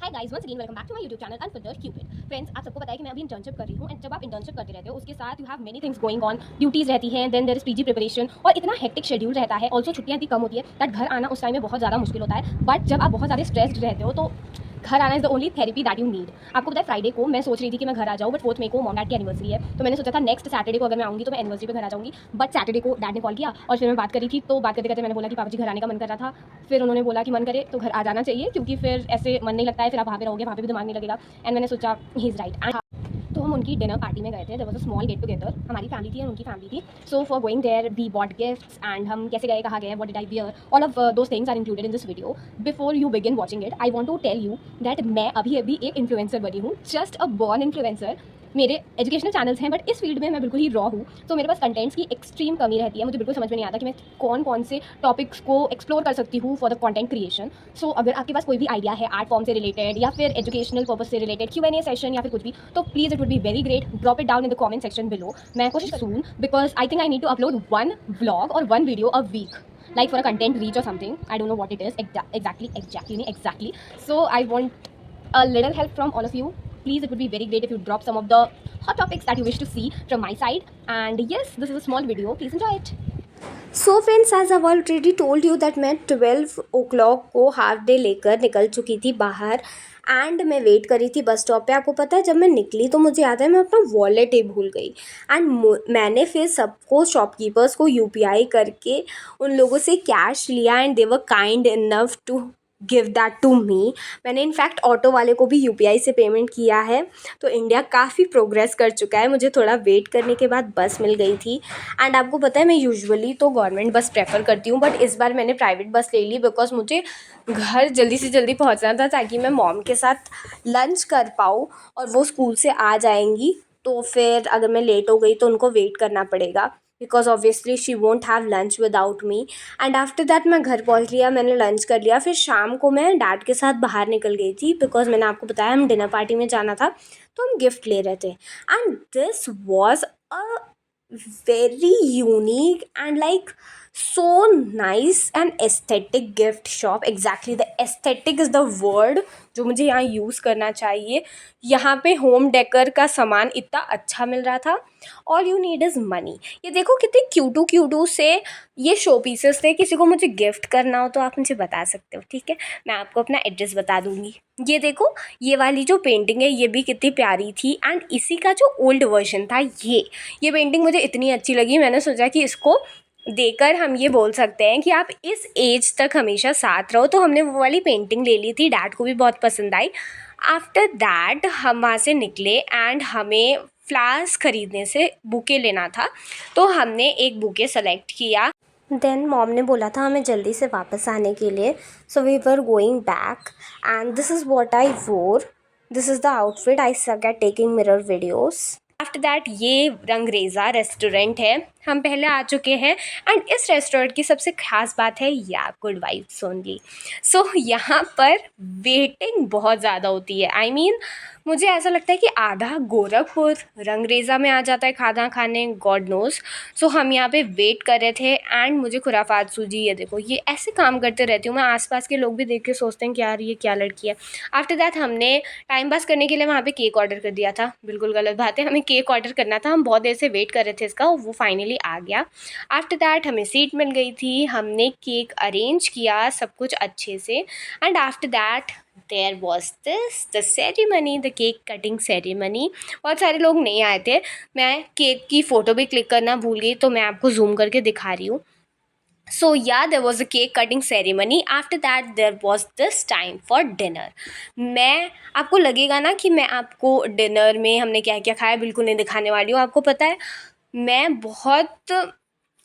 Hi guys, once again welcome back to my YouTube channel unfiltered cupid. Friends, आप सबको पता है कि मैं अभी इंटर्नशिप कर रही हूँ, एंड जब आप इंटर्नशिप करते रहते हो उसके साथ you have many things going on, duties रहती हैं, then there is PG preparation और इतना हेक्टिक शेड्यूल रहता है। ऑल्सो छुट्टियाँ इतनी कम होती है दैट घर आना उस टाइम में बहुत ज़्यादा मुश्किल होता है। बट जब आप बहुत ज़्यादा स्ट्रेस्ड रहते हो तो घर आना is the only therapy that you need. आपको पता है फ्राइडे को मैं सोच रही थी कि मैं घर आ जाऊँ, बट 4 मई को मॉम डैड की एनिवर्सरी है, तो मैंने सोचा था नेक्स्ट सैटरडे को अगर मैं आऊँगी तो मैं एनिवर्सरी पे घर आ जाऊँगी। बट सैटरडे को डैड ने कॉल किया और फिर मैं बात करी थी, तो बात करते करते मैंने बोला कि पापा जी घर आने का मन कर रहा था। फिर उन्होंने बोला कि मन करे तो घर आ जाना चाहिए, क्योंकि फिर ऐसे मन नहीं लगता है, फिर आप वहाँ पे रहोगे, वहाँ पे भी दिमाग नहीं लगेगा। एंड मैंने सोचा ही इज़ राइट। एंड तो हम उनकी डिनर पार्टी में गए थे। There was a small get together, हमारी फैमिली थी एंड उनकी फैमिली थी। So for going there we bought gifts, and हम कैसे गए, कहाँ गए, what did I wear, all of those things are included in this video. Before you begin watching it, I want to tell you that मैं अभी अभी एक influencer बनी हूँ, जस्ट अ बॉर्न इन्फ्लुएंसर। मेरे एजुकेशनल चैनल्स हैं, but इस field में मैं बिल्कुल ही रॉ हूँ, तो मेरे पास कंटेंट्स की एक्सट्रीम कमी रहती है। मुझे बिल्कुल समझ में नहीं आता कि मैं कौन कौन से टॉपिक्स को एक्सप्लोर कर सकती हूँ फॉर द कंटेंट क्रिएशन। सो अगर आपके पास कोई भी आइडिया है आर्ट फॉर्म से रिलेटेड या फिर एजुकेशनल पर्पज से रिलेटेड, Q&A सेशन या फिर कुछ भी, तो please it would be very great, drop it down in the comment section below. मैं कोशिश soon, because I think I need to upload one vlog और one video a week, like for a content reach or something. I don't know what it is exactly. So I want a little help from all of you. Please, it would be very great if you drop some of the hot topics that you wish to see from my side. And yes, this is a small video. Please enjoy it. So friends, as I already told you that मैं 12 o'clock को half day लेकर निकल चुकी थी बाहर, and मैं wait करी थी बस स्टॉप पे। आपको पता है, जब मैं निकली तो मुझे याद है मैं अपना वॉलेट ही भूल गई। एंड मैंने फिर सबको, शॉपकीपर्स को यूपीआई करके उन लोगों से कैश लिया, and they were kind enough to give that to me. मैंने इनफैक्ट ऑटो वाले को भी यूपीआई से पेमेंट किया है। तो इंडिया काफ़ी प्रोग्रेस कर चुका है। मुझे थोड़ा वेट करने के बाद बस मिल गई थी। एंड आपको पता है, मैं यूजुअली तो गवर्नमेंट बस प्रेफर करती हूँ, बट इस बार मैंने प्राइवेट बस ले ली, बिकॉज मुझे घर जल्दी से जल्दी पहुँचना था, ताकि मैं मॉम के साथ लंच कर पाऊँ, और वो स्कूल से आ जाएंगी। तो फिर अगर मैं लेट हो गई तो उनको वेट करना पड़ेगा, because obviously she won't have lunch without me. And after that मैं घर पहुँच लिया, मैंने लंच कर लिया। फिर शाम को मैं डैड के साथ बाहर निकल गई थी, बिकॉज मैंने आपको बताया हम डिनर पार्टी में जाना था, तो हम गिफ्ट ले रहे थे। And this was a very unique and like so nice and aesthetic gift shop. Exactly, the aesthetic is the word जो मुझे यहाँ यूज़ करना चाहिए। यहाँ पे होम डेकर का सामान इतना अच्छा मिल रहा था। All you need is money. ये देखो कितने क्यूटू क्यूटू से ये शो पीसेस थे। किसी को मुझे गिफ्ट करना हो तो आप मुझे बता सकते हो, ठीक है? मैं आपको अपना एड्रेस बता दूँगी। ये देखो, ये वाली जो पेंटिंग है ये भी कितनी प्यारी थी। एंड इसी का जो ओल्ड वर्जन था, ये पेंटिंग मुझे इतनी अच्छी लगी, मैंने सोचा कि इसको देकर हम ये बोल सकते हैं कि आप इस एज तक हमेशा साथ रहो। तो हमने वो वाली पेंटिंग ले ली थी, डैड को भी बहुत पसंद आई। आफ्टर दैट हम वहाँ से निकले, एंड हमें फ्लावर्स ख़रीदने से बुके लेना था, तो हमने एक बुके सेलेक्ट किया। देन मॉम ने बोला था हमें जल्दी से वापस आने के लिए, so we were going back, and this is what I wore. This is the outfit I suck at taking mirror videos. After that ये रंगरेज़ा रेस्टोरेंट है, हम पहले आ चुके हैं। एंड इस रेस्टोरेंट की सबसे खास बात है या गुड वाइब्स ओनली। सो यहाँ पर वेटिंग बहुत ज़्यादा होती है। आई मीन मुझे ऐसा लगता है कि आधा गोरखपुर रंगरेज़ा में आ जाता है खाना खाने, गॉड नोज़। सो हम यहाँ पे वेट कर रहे थे, एंड मुझे खुराफात सूझी। ये देखो, ये ऐसे काम करते रहती हूँ मैं, आसपास के लोग भी देख के सोचते हैं कि यार ये क्या लड़की है। आफ्टर दैट हमने टाइम पास करने के लिए वहाँ पे केक ऑर्डर कर दिया था। बिल्कुल गलत बात है, हमें केक ऑर्डर करना था। हम बहुत देर से वेट कर रहे थे इसका, वो फाइनली आ गया। आफ्टर दैट हमें सीट मिल गई थी, हमने केक अरेंज किया सब कुछ अच्छे से। And after that there was this the ceremony, the cake cutting ceremony. बहुत सारे लोग नहीं आए थे। मैं केक की फ़ोटो भी क्लिक करना भूल गई, तो मैं आपको जूम करके दिखा रही हूँ। So yeah, there was a cake cutting ceremony. After that there was this time for dinner. मैं आपको लगेगा ना कि मैं आपको डिनर में हमने क्या क्या खाया बिल्कुल नहीं दिखाने वाली हूँ। आपको पता है, मैं बहुत,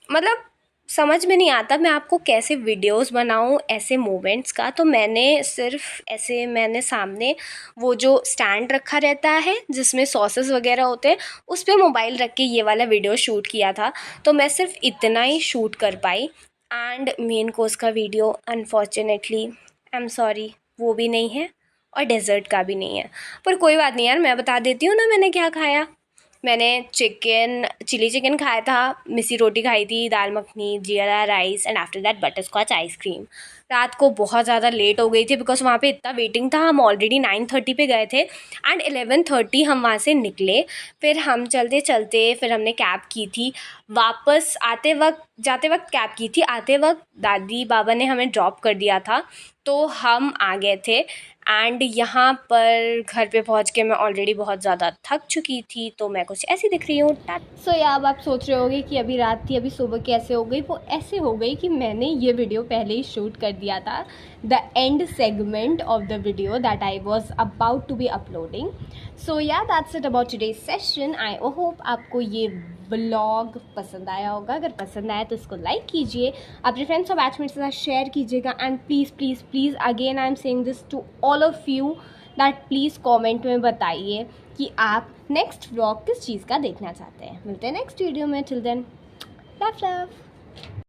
मतलब समझ में नहीं आता मैं आपको कैसे वीडियोस बनाऊँ ऐसे मोमेंट्स का। तो मैंने सिर्फ ऐसे, मैंने सामने वो जो स्टैंड रखा रहता है जिसमें सॉसेस वगैरह होते हैं, उस पर मोबाइल रख के ये वाला वीडियो शूट किया था। तो मैं सिर्फ इतना ही शूट कर पाई। एंड मेन कोर्स का video unfortunately, I am sorry, वो भी नहीं है, और डेज़र्ट का भी नहीं है। पर कोई बात नहीं यार, मैं बता देती हूँ ना मैंने क्या खाया। मैंने चिली चिकन खाया था, मिस्सी रोटी खाई थी, दाल मखनी, जीरा rice, and after that butterscotch ice cream. रात को बहुत ज़्यादा लेट हो गई थी बिकॉज वहाँ पे इतना वेटिंग था। हम ऑलरेडी 9:30 पे गए थे एंड 11:30 हम वहाँ से निकले। फिर हम चलते चलते फिर हमने कैब की थी, वापस जाते वक्त कैब की थी, आते वक्त दादी बाबा ने हमें ड्रॉप कर दिया था, तो हम आ गए थे। एंड यहाँ पर घर पे पहुँच के मैं ऑलरेडी बहुत ज़्यादा थक चुकी थी, तो मैं कुछ ऐसी दिख रही हूँ। सो अब आप सोच रहे होगे कि अभी रात थी, अभी सुबह कैसे हो गई। वो ऐसे हो गई कि मैंने ये वीडियो पहले ही शूट कर दिया था, the end segment of the video that I was about to be uploading. So that's it about today's session. I hope आपको ये व्लॉग पसंद आया होगा। अगर पसंद आया तो इसको लाइक कीजिए, अपने फ्रेंड्स और बैचमेट्स के साथ शेयर कीजिएगा। And please please please again I am saying this to all of you that please comment में बताइए कि आप नेक्स्ट व्लॉग किस चीज़ का देखना चाहते हैं। मिलते हैं नेक्स्ट वीडियो में। Till then love love.